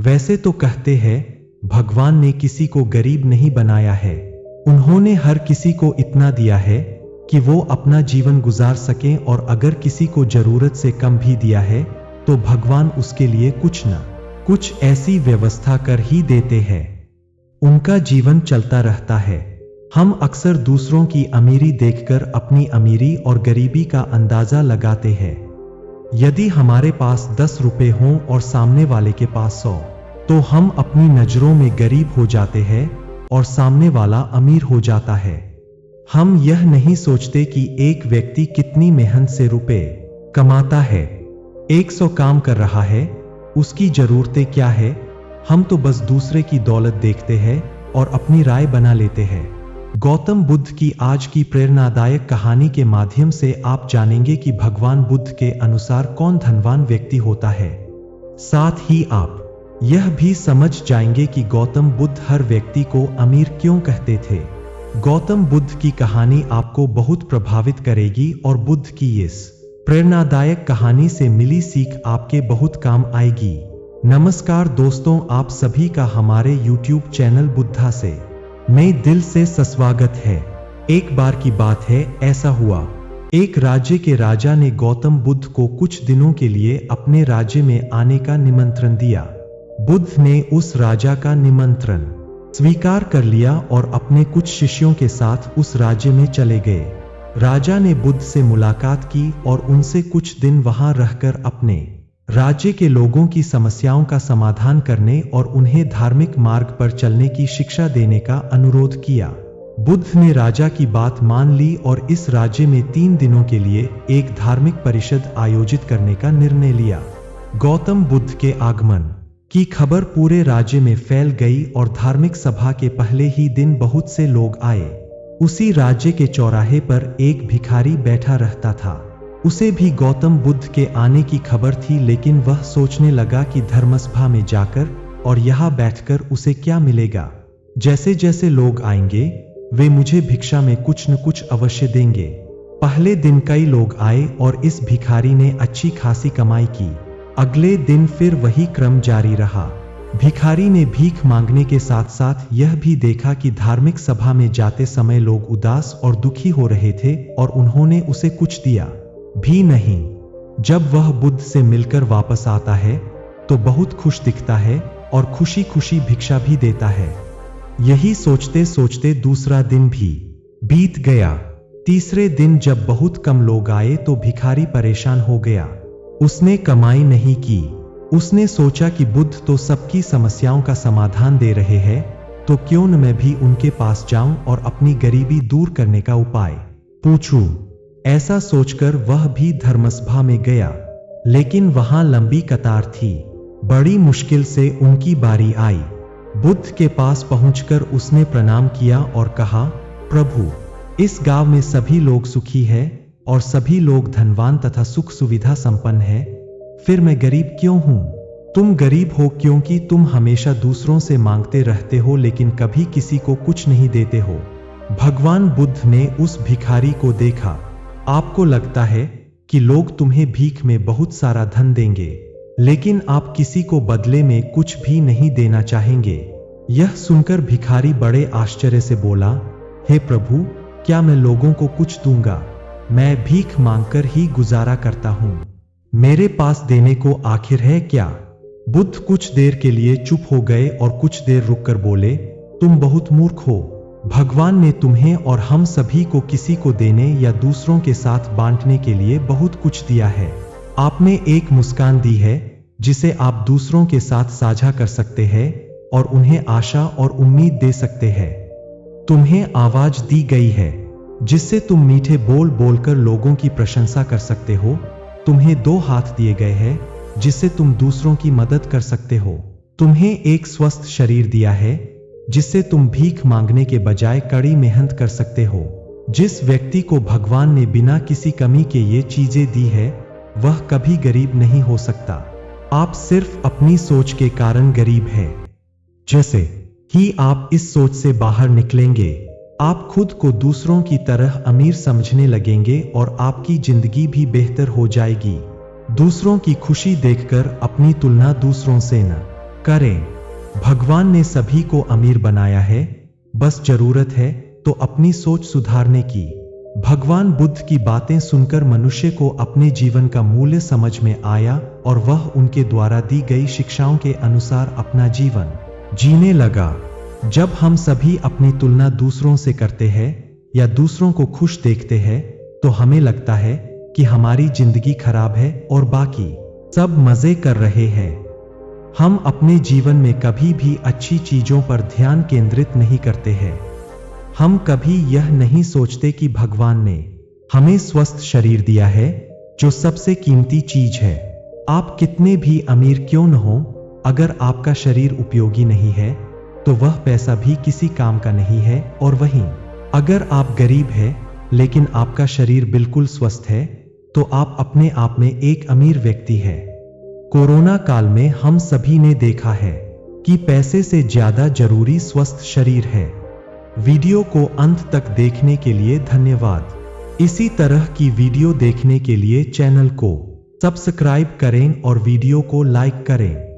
वैसे तो कहते हैं भगवान ने किसी को गरीब नहीं बनाया है, उन्होंने हर किसी को इतना दिया है कि वो अपना जीवन गुजार सकें, और अगर किसी को जरूरत से कम भी दिया है तो भगवान उसके लिए कुछ न कुछ ऐसी व्यवस्था कर ही देते हैं, उनका जीवन चलता रहता है। हम अक्सर दूसरों की अमीरी देखकर अपनी अमीरी और गरीबी का अंदाजा लगाते हैं। यदि हमारे पास 10 रुपए हों और सामने वाले के पास 100, तो हम अपनी नजरों में गरीब हो जाते हैं और सामने वाला अमीर हो जाता है। हम यह नहीं सोचते कि एक व्यक्ति कितनी मेहनत से रुपए कमाता है, 100 काम कर रहा है, उसकी जरूरतें क्या है। हम तो बस दूसरे की दौलत देखते हैं और अपनी राय बना लेते हैं। गौतम बुद्ध की आज की प्रेरणादायक कहानी के माध्यम से आप जानेंगे कि भगवान बुद्ध के अनुसार कौन धनवान व्यक्ति होता है। साथ ही आप यह भी समझ जाएंगे कि गौतम बुद्ध हर व्यक्ति को अमीर क्यों कहते थे। गौतम बुद्ध की कहानी आपको बहुत प्रभावित करेगी और बुद्ध की इस प्रेरणादायक कहानी से मिली सीख आपके बहुत काम आएगी। नमस्कार दोस्तों, आप सभी का हमारे YouTube चैनल बुद्धा से मैं दिल से स्वागत है। एक बार की बात है, ऐसा हुआ एक राज्य के राजा ने गौतम बुद्ध को कुछ दिनों के लिए अपने राज्य में आने का निमंत्रण दिया। बुद्ध ने उस राजा का निमंत्रण स्वीकार कर लिया और अपने कुछ शिष्यों के साथ उस राज्य में चले गए। राजा ने बुद्ध से मुलाकात की और उनसे कुछ दिन वहां रहकर अपने राज्य के लोगों की समस्याओं का समाधान करने और उन्हें धार्मिक मार्ग पर चलने की शिक्षा देने का अनुरोध किया। बुद्ध ने राजा की बात मान ली और इस राज्य में 3 दिनों के लिए एक धार्मिक परिषद आयोजित करने का निर्णय लिया। गौतम बुद्ध के आगमन की खबर पूरे राज्य में फैल गई और धार्मिक सभा के पहले ही दिन बहुत से लोग आए। उसी राज्य के चौराहे पर एक भिखारी बैठा रहता था। उसे भी गौतम बुद्ध के आने की खबर थी, लेकिन वह सोचने लगा कि धर्मसभा में जाकर और यहाँ बैठकर उसे क्या मिलेगा। जैसे जैसे लोग आएंगे वे मुझे भिक्षा में कुछ न कुछ अवश्य देंगे। पहले दिन कई लोग आए और इस भिखारी ने अच्छी खासी कमाई की। अगले दिन फिर वही क्रम जारी रहा। भिखारी ने भीख मांगने के साथ साथ यह भी देखा कि धार्मिक सभा में जाते समय लोग उदास और दुखी हो रहे थे और उन्होंने उसे कुछ दिया भी नहीं। जब वह बुद्ध से मिलकर वापस आता है तो बहुत खुश दिखता है और खुशी खुशी भिक्षा भी देता है। यही सोचते सोचते दूसरा दिन भी बीत गया। तीसरे दिन जब बहुत कम लोग आए तो भिखारी परेशान हो गया। उसने कमाई नहीं की। उसने सोचा कि बुद्ध तो सबकी समस्याओं का समाधान दे रहे हैं, तो क्यों न मैं भी उनके पास जाऊं और अपनी गरीबी दूर करने का उपाय पूछूं। ऐसा सोचकर वह भी धर्मसभा में गया, लेकिन वहां लंबी कतार थी। बड़ी मुश्किल से उनकी बारी आई। बुद्ध के पास पहुंचकर उसने प्रणाम किया और कहा, प्रभु, इस गांव में सभी लोग सुखी हैं और सभी लोग धनवान तथा सुख सुविधा संपन्न है, फिर मैं गरीब क्यों हूं? तुम गरीब हो क्योंकि तुम हमेशा दूसरों से मांगते रहते हो लेकिन कभी किसी को कुछ नहीं देते हो। भगवान बुद्ध ने उस भिखारी को देखा। आपको लगता है कि लोग तुम्हें भीख में बहुत सारा धन देंगे, लेकिन आप किसी को बदले में कुछ भी नहीं देना चाहेंगे। यह सुनकर भिखारी बड़े आश्चर्य से बोला, हे प्रभु, क्या मैं लोगों को कुछ दूंगा? मैं भीख मांगकर ही गुजारा करता हूं। मेरे पास देने को आखिर है क्या? बुद्ध कुछ देर के लिए चुप हो गए और कुछ देर रुककर बोले, तुम बहुत मूर्ख हो। भगवान ने तुम्हें और हम सभी को किसी को देने या दूसरों के साथ बांटने के लिए बहुत कुछ दिया है। आपने एक मुस्कान दी है जिसे आप दूसरों के साथ साझा कर सकते हैं और उन्हें आशा और उम्मीद दे सकते हैं। तुम्हें आवाज दी गई है जिससे तुम मीठे बोल बोलकर लोगों की प्रशंसा कर सकते हो। तुम्हें 2 हाथ दिए गए हैं जिससे तुम दूसरों की मदद कर सकते हो। तुम्हें एक स्वस्थ शरीर दिया है जिससे तुम भीख मांगने के बजाय कड़ी मेहनत कर सकते हो। जिस व्यक्ति को भगवान ने बिना किसी कमी के ये चीजें दी है, वह कभी गरीब नहीं हो सकता। आप सिर्फ अपनी सोच के कारण गरीब हैं। जैसे ही आप इस सोच से बाहर निकलेंगे, आप खुद को दूसरों की तरह अमीर समझने लगेंगे और आपकी जिंदगी भी बेहतर हो जाएगी। दूसरों की खुशी देखकर अपनी तुलना दूसरों से न करें। भगवान ने सभी को अमीर बनाया है, बस जरूरत है तो अपनी सोच सुधारने की। भगवान बुद्ध की बातें सुनकर मनुष्य को अपने जीवन का मूल्य समझ में आया और वह उनके द्वारा दी गई शिक्षाओं के अनुसार अपना जीवन जीने लगा। जब हम सभी अपनी तुलना दूसरों से करते हैं या दूसरों को खुश देखते हैं, तो हमें लगता है कि हमारी जिंदगी खराब है और बाकी सब मजे कर रहे हैं। हम अपने जीवन में कभी भी अच्छी चीजों पर ध्यान केंद्रित नहीं करते हैं। हम कभी यह नहीं सोचते कि भगवान ने हमें स्वस्थ शरीर दिया है, जो सबसे कीमती चीज है। आप कितने भी अमीर क्यों न हो, अगर आपका शरीर उपयोगी नहीं है तो वह पैसा भी किसी काम का नहीं है। और वहीं अगर आप गरीब हैं लेकिन आपका शरीर बिल्कुल स्वस्थ है, तो आप अपने आप में एक अमीर व्यक्ति है। कोरोना काल में हम सभी ने देखा है कि पैसे से ज्यादा जरूरी स्वस्थ शरीर है। वीडियो को अंत तक देखने के लिए धन्यवाद। इसी तरह की वीडियो देखने के लिए चैनल को सब्सक्राइब करें और वीडियो को लाइक करें।